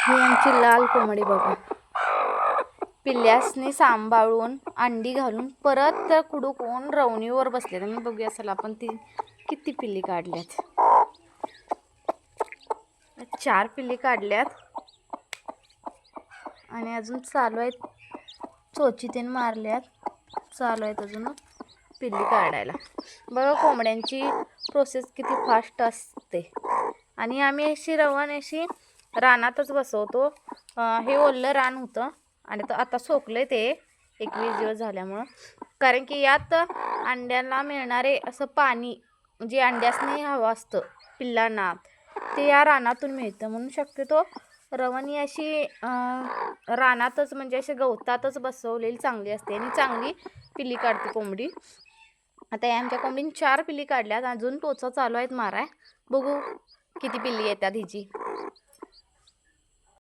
ही आमची लाल कोंबडी बघा. पिल्ल्यासनी सांभाळून अंडी घालून परत कुडूक होऊन रवणीवर बसले. मी बघूया चला आपण ती किती पिल्ली काढल्यात. 4 पिल्ली काढल्यात आणि अजून चालू आहेत. चोचीतेन मारल्यात, चालू आहेत अजून पिल्ली काढायला. बघा कोंबड्यांची प्रोसेस किती फास्ट असते. आणि आम्ही अशी रवण अशी रानातच बसवतो. हे ओलं रान होतं आणि आता सोकलं ते 21 दिवस झाल्यामुळं. कारण की यात अंड्यांना मिळणारे असं पाणी जे अंड्यासनी हवं असतं पिल्लांना ते या रानातून मिळतं. म्हणून शक्यतो रवण ही अशी रानातच म्हणजे असे गवतातच बसवलेली चांगली असते आणि चांगली पिल्ली काढते कोंबडी. आता या आमच्या कोंबडीने 4 पिल्ली काढल्यात. अजून टोचा चालू आहेत माराय. बघू किती पिल्ली येतात हिची.